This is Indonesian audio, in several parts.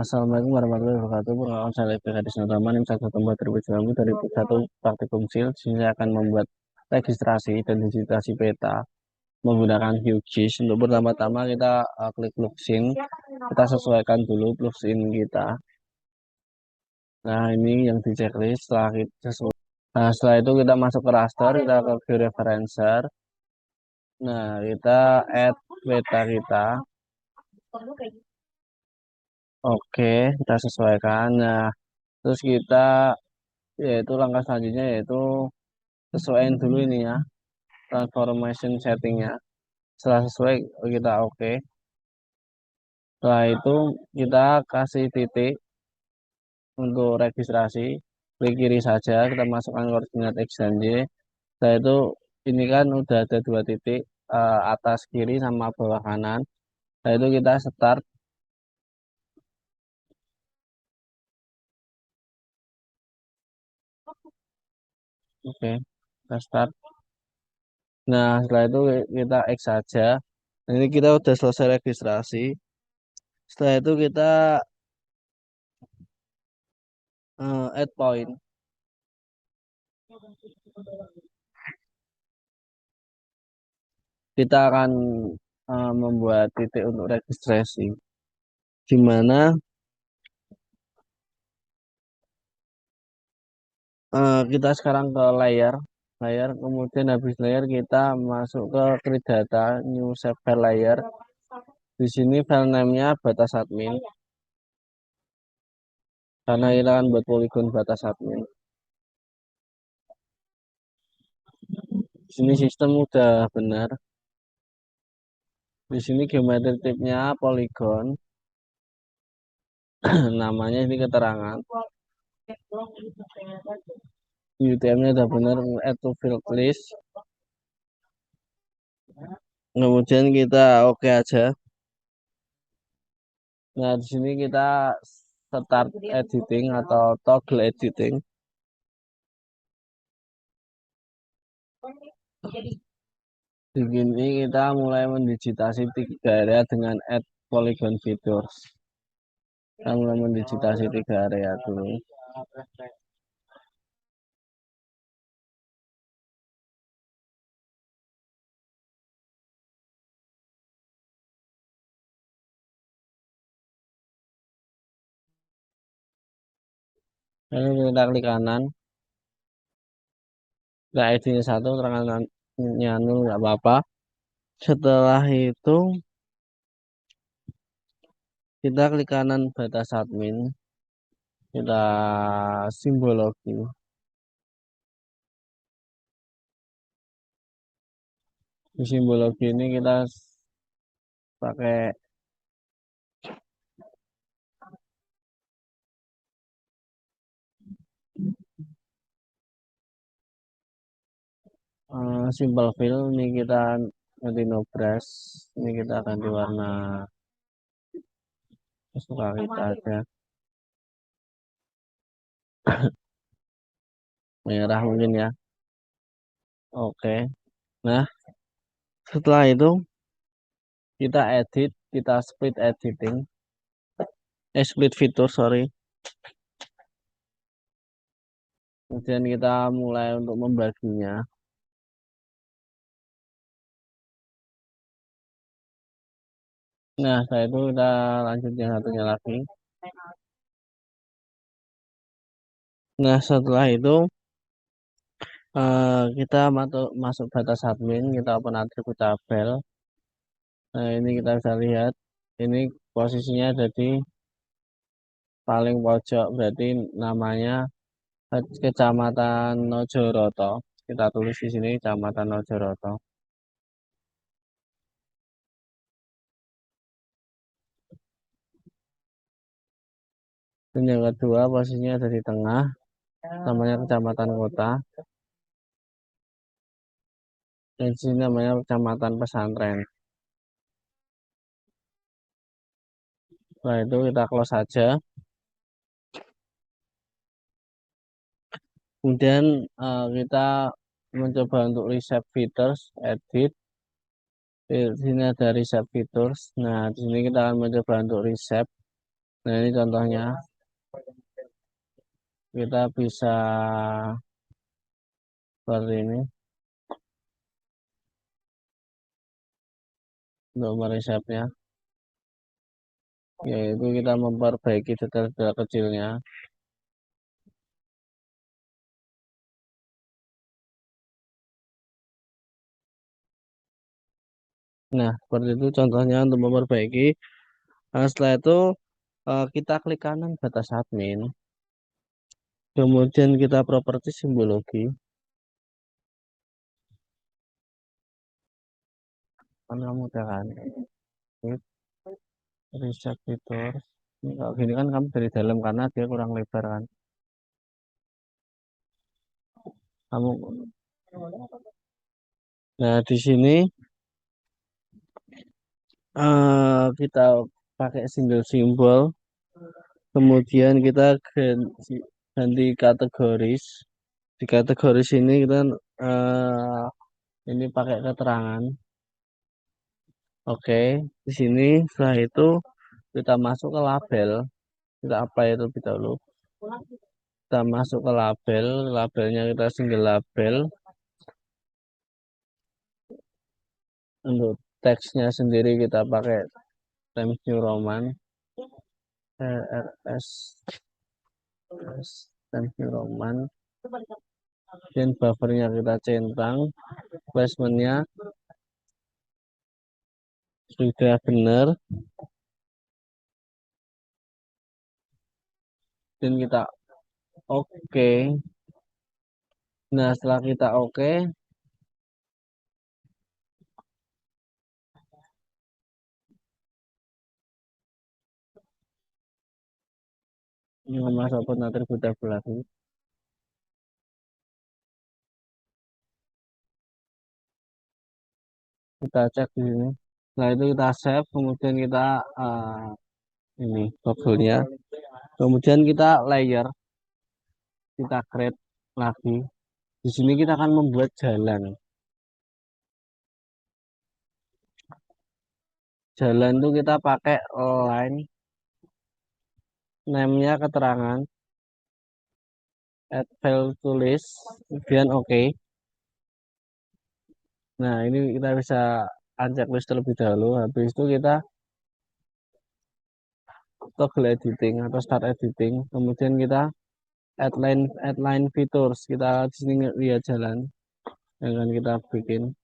Assalamualaikum warahmatullahi wabarakatuh. Perkenalkan saya Levi Hadis Nurrahman, NIM 1 dari satu praktikum SIL. Di sini saya akan membuat registrasi dan digitasi peta menggunakan QGIS. Untuk pertama-tama kita klik login. Kita sesuaikan dulu plugin kita. Nah, ini yang di checklist. Setelah kita sesuai. Nah, setelah itu kita masuk ke raster, kita ke georeferencer. Nah, kita add peta kita. Oke, kita sesuaikan. Nah, terus kita yaitu langkah selanjutnya yaitu sesuaiin dulu ini ya transformation settingnya. Setelah sesuai kita oke. Setelah itu kita kasih titik untuk registrasi, klik kiri saja, kita masukkan koordinat X dan Y. Setelah itu ini kan udah ada 2 titik, atas kiri sama bawah kanan. Setelah itu kita start. Oke, kita start. Nah, setelah itu kita X saja. Ini kita udah selesai registrasi. Setelah itu kita add point. Kita akan membuat titik untuk registrasi, di mana kita sekarang ke layer, kemudian habis layer kita masuk ke create data, new save file layer. Di sini file name-nya batas admin, karena kita akan buat poligon batas admin. Di sini sistem udah benar. Di sini geometri type-nya poligon, namanya ini keterangan. UTM-nya udah benar, add to field list. Kemudian kita oke aja. Nah, di sini kita start editing atau toggle editing. Di sini kita mulai mendigitasi 3 area dengan add polygon features. Kita mulai mendigitasi 3 area dulu. Lalu kita klik kanan. Kita ID-nya 1, terangannya 0, nggak apa-apa. Setelah itu kita klik kanan batas admin. Kita simbologi. Di simbologi ini kita pakai simple fill. Ini kita ganti no brush. Ini kita ganti warna suka kita aja, merah mungkin ya. Oke, nah setelah itu kita edit, kita split editing, split fitur sorry. Kemudian kita mulai untuk membaginya. Nah setelah itu kita lanjut yang satunya lagi. Nah setelah itu kita masuk batas admin, kita open atribut tabel. Nah ini kita bisa lihat, ini posisinya ada di paling pojok, berarti namanya Kecamatan Nojoroto. Kita tulis di sini Kecamatan Nojoroto. Dan yang kedua posisinya ada di tengah, namanya Kecamatan Kota. Dan di sini namanya Kecamatan Pesantren. Nah itu kita close saja. Kemudian kita mencoba untuk reset features, edit. Di sini ada reset features. Nah di sini kita akan mencoba untuk reset. Nah, ini contohnya kita bisa seperti ini untuk meresapnya, yaitu kita memperbaiki detail-detail kecilnya. Nah, seperti itu contohnya untuk memperbaiki. Nah, setelah itu kita klik kanan batas admin, kemudian kita properti simbologi, kan kamu udah kan, klik reset fitur. Ini kalau gini kan kamu dari dalam karena dia kurang lebar kan. Kamu, nah di sini kita pakai single simbol, kemudian kita ganti kategoris. Di kategoris ini kita ini pakai keterangan. Oke, di sini setelah itu kita masuk ke label. Kita apply itu lebih dahulu. Kita masuk ke label, labelnya kita single label. Untuk teksnya sendiri kita pakai Times New Roman, RS, Times New Roman. Dan buffernya kita centang, placementnya sudah benar, dan kita oke. Nah, setelah kita oke, ini masuk pun atribut tabulasi. Kita cek di sini. Setelah itu kita save, kemudian kita ini bubble-nya. Kemudian kita layer, kita create lagi. Di sini kita akan membuat jalan. Jalan itu kita pakai line, name-nya keterangan, add file tulis, kemudian oke. Nah, ini kita bisa uncheck list terlebih dahulu. Habis itu kita toggle editing atau start editing. Kemudian kita add line features. Kita di sini lihat jalan yang akan kita bikin.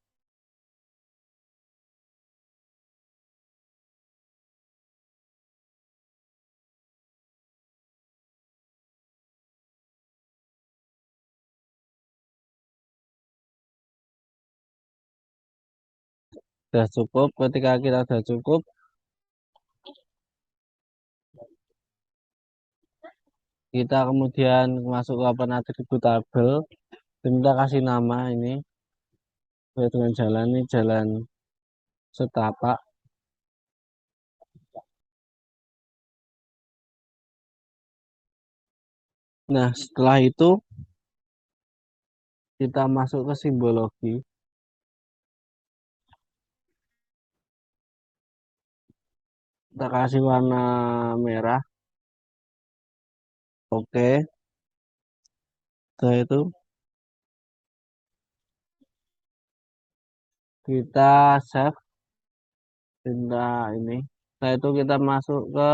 Sudah cukup. Ketika kita sudah cukup, kita kemudian masuk ke apa atribut tabel. Dan kita kasih nama ini sesuai dengan jalan ini jalan setapak. Nah, setelah itu kita masuk ke simbologi. Kita kasih warna merah. Oke. Setelah itu kita save. Kita ini. Setelah itu kita masuk ke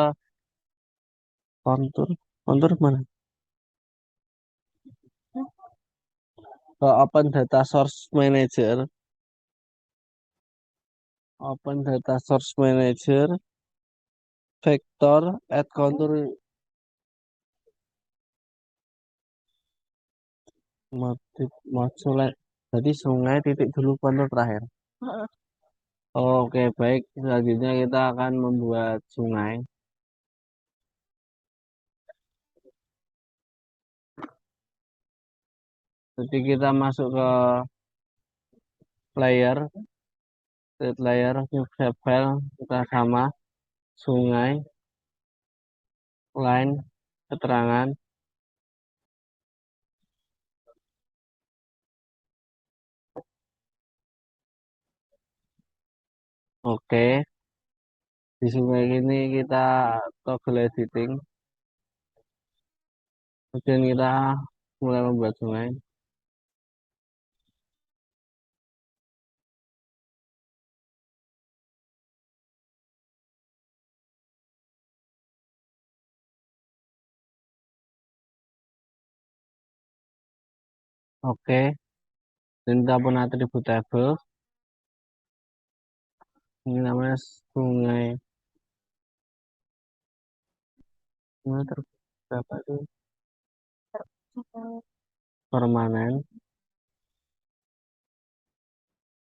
kontur. Kontur mana? Ke Open Data Source Manager. Open Data Source Manager. Vector. Add contour. Motif Modular. Jadi sungai titik dulu kontur terakhir. Oke, baik. Selanjutnya kita akan membuat sungai. Jadi kita masuk ke layer, set layer, new shape file, kita sama, sungai, line, keterangan. Oke, Di sungai ini kita toggle editing, kemudian kita mulai membuat sungai. Oke, dan kita pun atribut table. Ini namanya sungai. Sungai berapa itu? Permanen.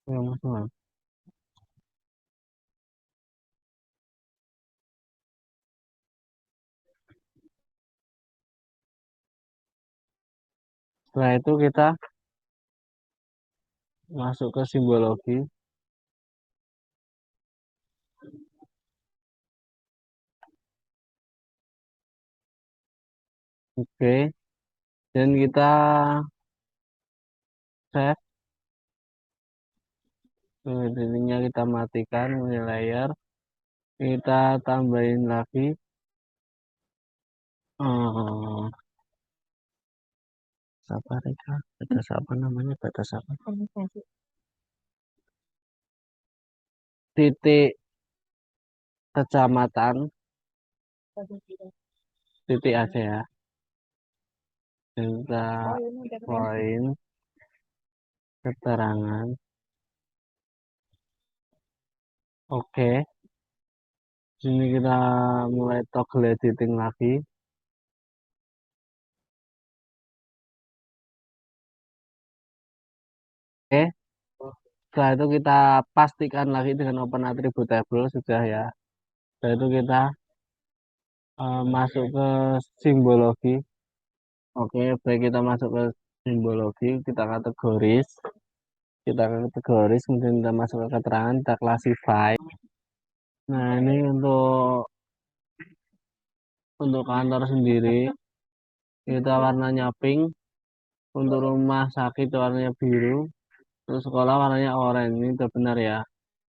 Ya, Mas, Mas. Setelah itu kita masuk ke simbologi. Oke, dan kita save. Ininya kita matikan ini layer. Kita tambahin lagi eh apa Rika? Batas apa namanya? Batas apa? Titik kecamatan, titik aja ya. Dan kita poin keterangan. Oke, sini kita mulai toggle editing lagi. Oke, setelah itu kita pastikan lagi dengan open attribute table sudah ya. Setelah itu kita masuk ke simbologi. Oke, baik kita masuk ke simbologi, kita kategoris, kemudian kita masuk ke keterangan, kita classify. Nah, ini untuk kantor sendiri, kita warnanya pink, untuk rumah sakit warnanya biru, untuk sekolah warnanya oranye. Ini udah benar ya.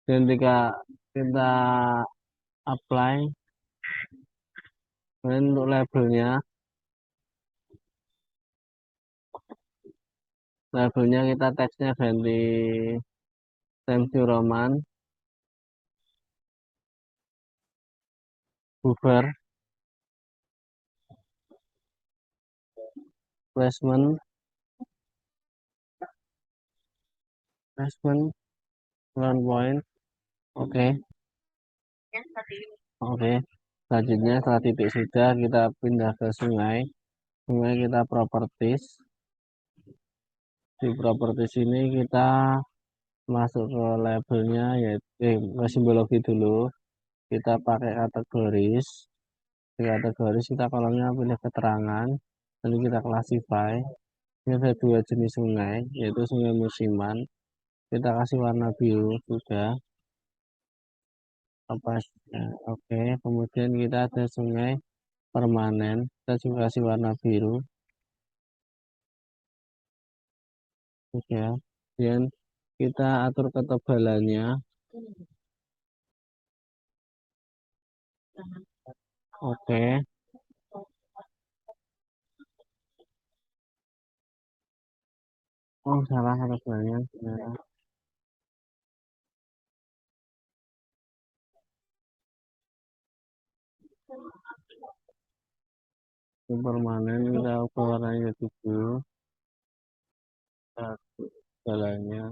Dan ketika kita apply, kemudian untuk labelnya kita teksnya ganti Times New Roman, Hoover, placement, placement, run point. Oke, oke. Selanjutnya setelah titik sudah kita pindah ke sungai. Sungai kita properties. Di properties ini kita masuk ke labelnya yaitu ke simbologi dulu. Kita pakai kategoris. Di kategoris kita kolomnya pilih keterangan. Lalu kita classify. Ini ada dua jenis sungai, yaitu sungai musiman. Kita kasih warna biru sudah. Apa? Oke. Kemudian kita ada sungai permanen. Kita juga kasih warna biru. Oke. Kemudian kita atur ketebalannya. Oke. Oh, salah ketebalannya. Sebenarnya. Yang permanen kita ubah warnanya jadi biru. Kita ketebalannya.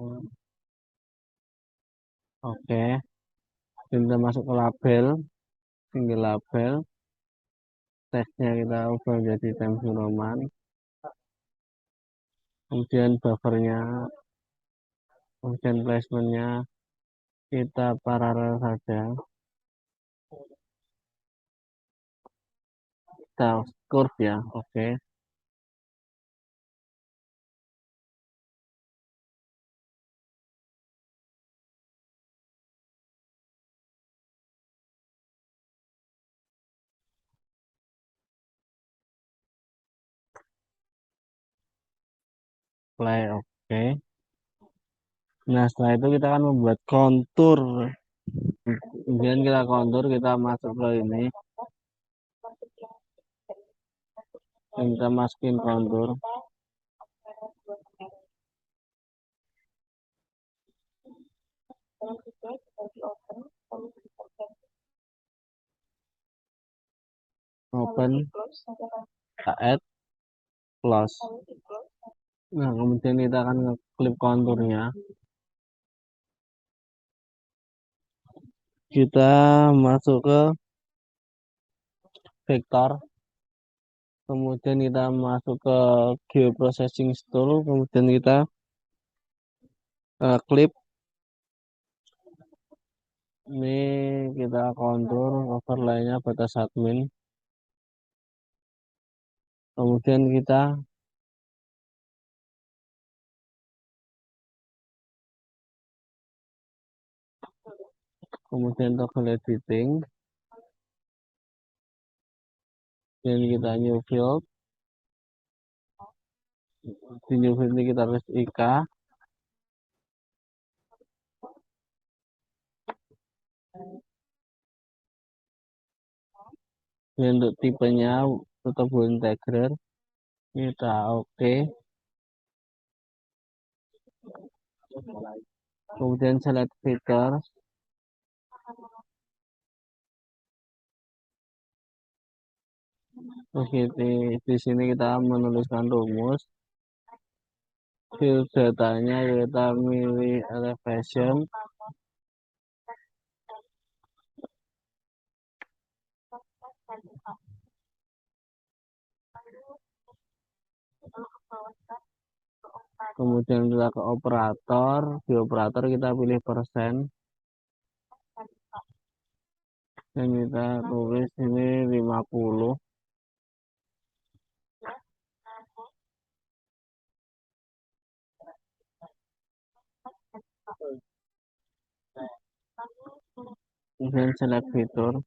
Oke. Kita masuk ke label. Tinggal label. Teksnya kita ubah menjadi Times New Roman. Kemudian buffernya, kemudian placementnya kita paralel saja. Kita curve ya. Oke. Play. Oke. Nah, setelah itu kita akan membuat kontur. Kemudian kita kontur, kita masuk ke ini, dan kita masukin kontur. Open, kita add, close. Nah, kemudian kita akan ngeklik konturnya. Kita masuk ke vektor, kemudian kita masuk ke geoprocessing tool, kemudian kita klik ini, kita kontur overlay-nya batas admin, kemudian kita toggle editing, dan kita new field. Di new field ini kita tulis IK, dan untuk tipenya suitable integer, kita oke. Kemudian select filter, terus di sini kita menuliskan rumus. Field datanya kita milih elevation, kemudian kita ke operator, di operator kita pilih persen, dan kita tulis ini 50. Kemudian select fitur,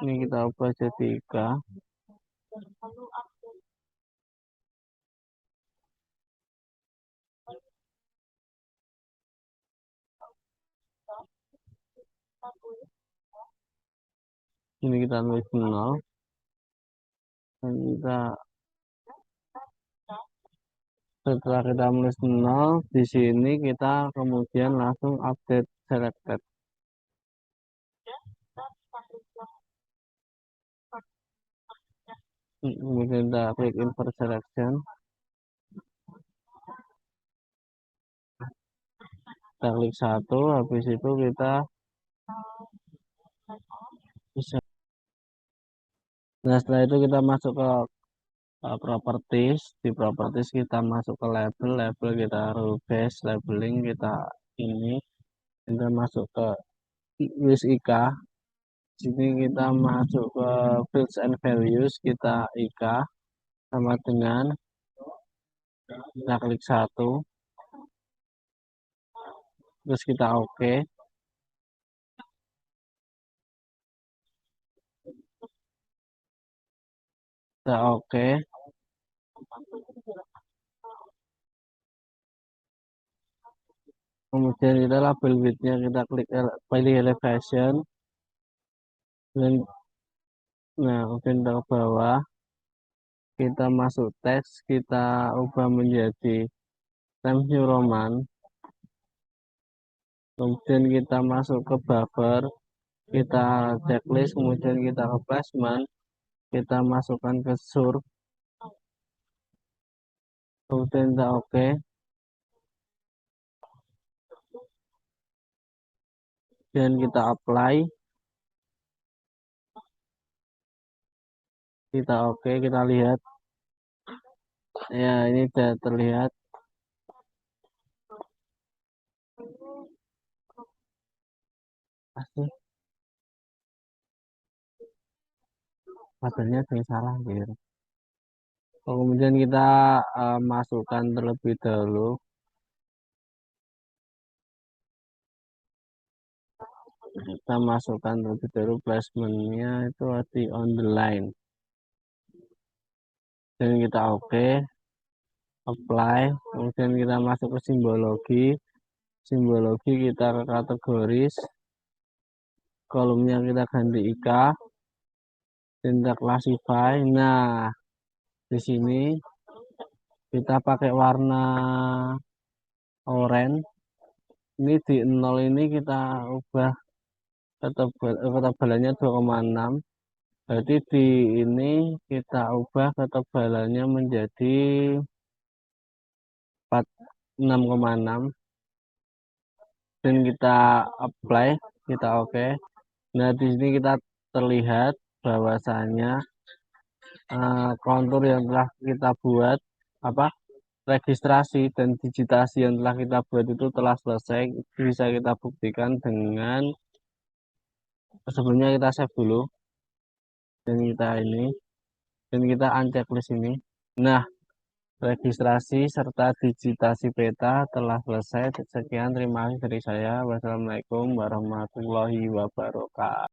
ini kita ubah jadi IK, ini kita tulis 0, dan kita setelah kita menulis 0, di sini kita kemudian langsung update selected. Kemudian kita klik invert selection, kita klik 1, habis itu kita bisa. Nah, setelah itu kita masuk ke properties. Di properties kita masuk ke label, kita rule based labeling, kita ini kita masuk ke list IK. Sini kita masuk ke fields and values, kita IK sama dengan, kita klik 1, terus kita oke. Kita oke. Kemudian kita label widthnya, kita klik pilih elevation, dan nah kemudian kita ke bawah, kita masuk teks, kita ubah menjadi Times New Roman, kemudian kita masuk ke buffer, kita checklist, kemudian kita ke placement, kita masukkan ke source, kemudian kita oke, dan kita apply, kita oke, kita lihat ya, ini sudah terlihat. Pasti modelnya ada yang salah gitu. Kemudian kita masukkan terlebih dahulu, placementnya itu di on the line. dan kita oke, apply, kemudian kita masuk ke simbologi, kita ke kategoris, kolomnya kita ganti IK, dan kita classify. Nah, di sini kita pakai warna oranye. Ini di 0 ini kita ubah ketebalannya 2,6. Berarti di ini kita ubah ketebalannya menjadi 6,6 dan kita apply, kita oke. Nah, di sini kita terlihat bahwasanya kontur yang telah kita buat apa registrasi dan digitasi yang telah kita buat itu telah selesai. Bisa kita buktikan dengan sebelumnya kita save dulu dan kita ini dan kita unchecklist ini. Nah, registrasi serta digitasi peta telah selesai. Sekian, terima kasih dari saya. Wassalamualaikum warahmatullahi wabarakatuh.